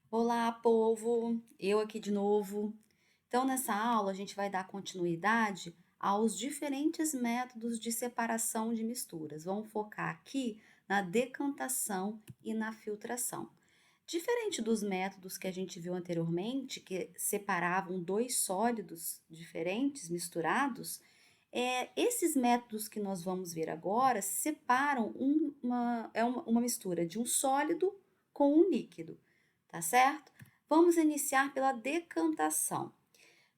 Olá, povo! Eu aqui de novo. Então, nessa aula, a gente vai dar continuidade aos diferentes métodos de separação de misturas. Vamos focar aqui na decantação e na filtração. Diferente dos métodos que a gente viu anteriormente, que separavam dois sólidos diferentes misturados, esses métodos que nós vamos ver agora separam uma mistura de um sólido com um líquido, tá certo? Vamos iniciar pela decantação.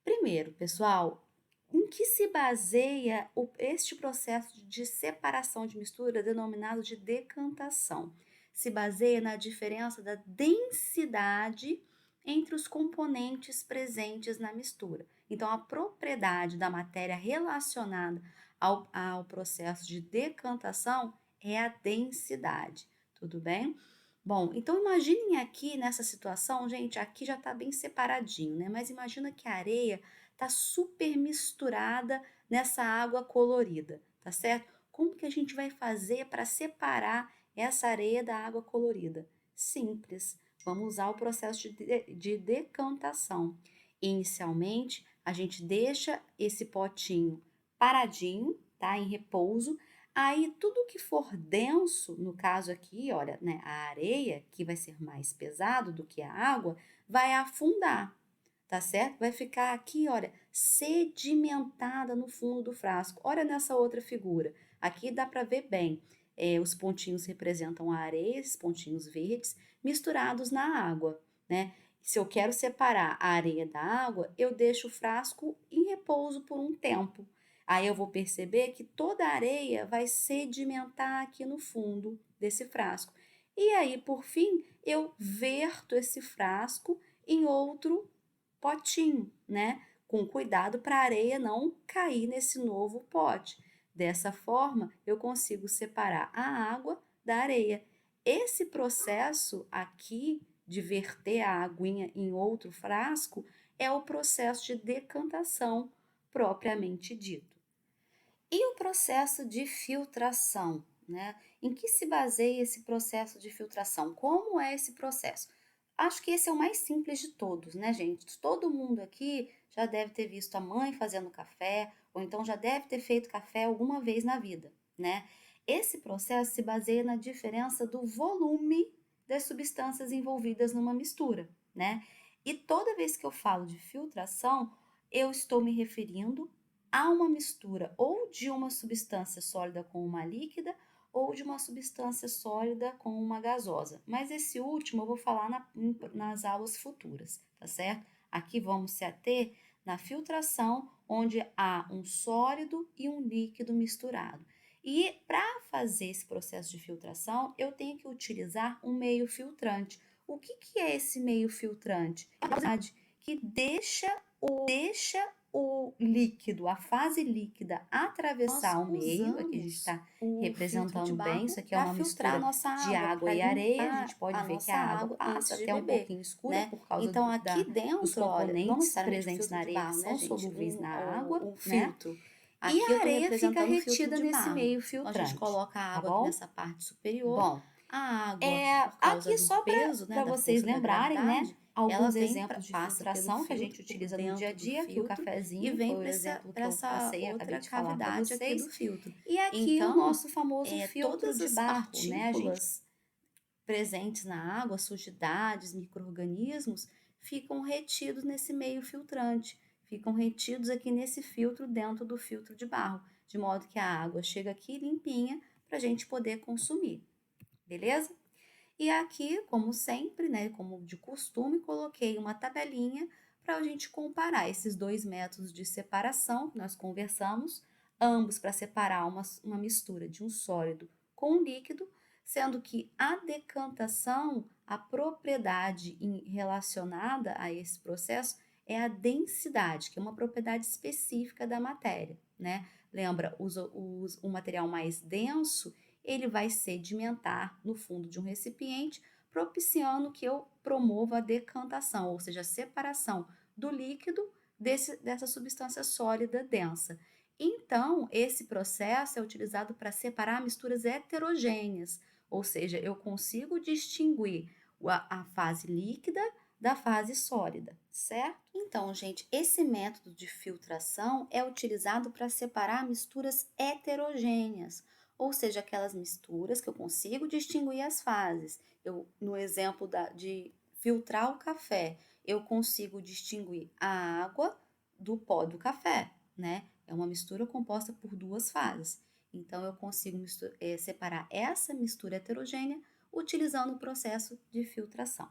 Primeiro, pessoal, em que se baseia este processo de separação de mistura denominado de decantação? Se baseia na diferença da densidade entre os componentes presentes na mistura. Então, a propriedade da matéria relacionada ao processo de decantação é a densidade, tudo bem? Bom, então imaginem aqui nessa situação, gente, aqui já está bem separadinho, né? Mas imagina que a areia está super misturada nessa água colorida, tá certo? Como que a gente vai fazer para separar essa areia da água colorida? Simples, vamos usar o processo de decantação. Inicialmente, a gente deixa esse potinho paradinho, tá? Em repouso. Aí, tudo que for denso, no caso aqui, olha, né, a areia, que vai ser mais pesado do que a água, vai afundar, tá certo? Vai ficar aqui, olha, sedimentada no fundo do frasco. Olha nessa outra figura. Aqui dá para ver bem. Os pontinhos representam a areia, esses pontinhos verdes, misturados na água, né? Se eu quero separar a areia da água, eu deixo o frasco em repouso por um tempo. Aí eu vou perceber que toda a areia vai sedimentar aqui no fundo desse frasco. E aí, por fim, eu verto esse frasco em outro potinho, né? Com cuidado para a areia não cair nesse novo pote. Dessa forma, eu consigo separar a água da areia. Esse processo aqui de verter a aguinha em outro frasco é o processo de decantação propriamente dito. E o processo de filtração, né? Em que se baseia esse processo de filtração? Como é esse processo? Acho que esse é o mais simples de todos, né, gente? Todo mundo aqui já deve ter visto a mãe fazendo café, ou então já deve ter feito café alguma vez na vida, né? Esse processo se baseia na diferença do volume das substâncias envolvidas numa mistura, né? E toda vez que eu falo de filtração, eu estou me referindo a uma mistura ou de uma substância sólida com uma líquida ou de uma substância sólida com uma gasosa. Mas esse último eu vou falar nas aulas futuras, tá certo? Aqui vamos se ater na filtração, onde há um sólido e um líquido misturado. E para fazer esse processo de filtração, eu tenho que utilizar um meio filtrante. O que é esse meio filtrante? É uma que deixa o líquido, a fase líquida, atravessar o meio. Aqui a gente está representando bem. Isso aqui é uma mistura de água e areia. A gente pode ver que a água passa até um pouquinho escura, né? Por causa então, aqui dentro, dos componentes presentes na areia, que são solúveis na água, né? E a areia fica retida nesse meio filtrante. A gente coloca a água aqui nessa parte superior. Bom, a água, por causa aqui do peso, né, para vocês lembrarem, né? Alguns exemplos de filtração que a gente utiliza no dia a dia, que o cafezinho e vem para essa outra cavidade aqui do filtro. E aqui então, o nosso famoso filtro de barro, né? A gente presentes na água, sujidades, micro-organismos, ficam retidos nesse meio filtrante, ficam retidos aqui nesse filtro dentro do filtro de barro, de modo que a água chega aqui limpinha para a gente poder consumir, beleza? E aqui, como sempre, né, como de costume, coloquei uma tabelinha para a gente comparar esses dois métodos de separação que nós conversamos, ambos para separar uma mistura de um sólido com um líquido, sendo que a decantação, a propriedade relacionada a esse processo é a densidade, que é uma propriedade específica da matéria, né? Lembra, o material mais denso ele vai sedimentar no fundo de um recipiente, propiciando que eu promova a decantação, ou seja, a separação do líquido dessa substância sólida densa. Então, esse processo é utilizado para separar misturas heterogêneas, ou seja, eu consigo distinguir a fase líquida da fase sólida, certo? Então, gente, esse método de filtração é utilizado para separar misturas heterogêneas, ou seja, aquelas misturas que eu consigo distinguir as fases. No exemplo de filtrar o café, eu consigo distinguir a água do pó do café, né? É uma mistura composta por duas fases. Então, eu consigo separar essa mistura heterogênea utilizando o processo de filtração.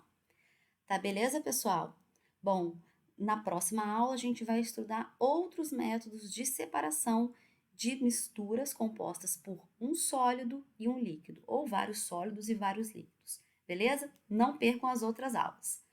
Tá beleza, pessoal? Bom, na próxima aula a gente vai estudar outros métodos de separação de misturas compostas por um sólido e um líquido, ou vários sólidos e vários líquidos, beleza? Não percam as outras aulas.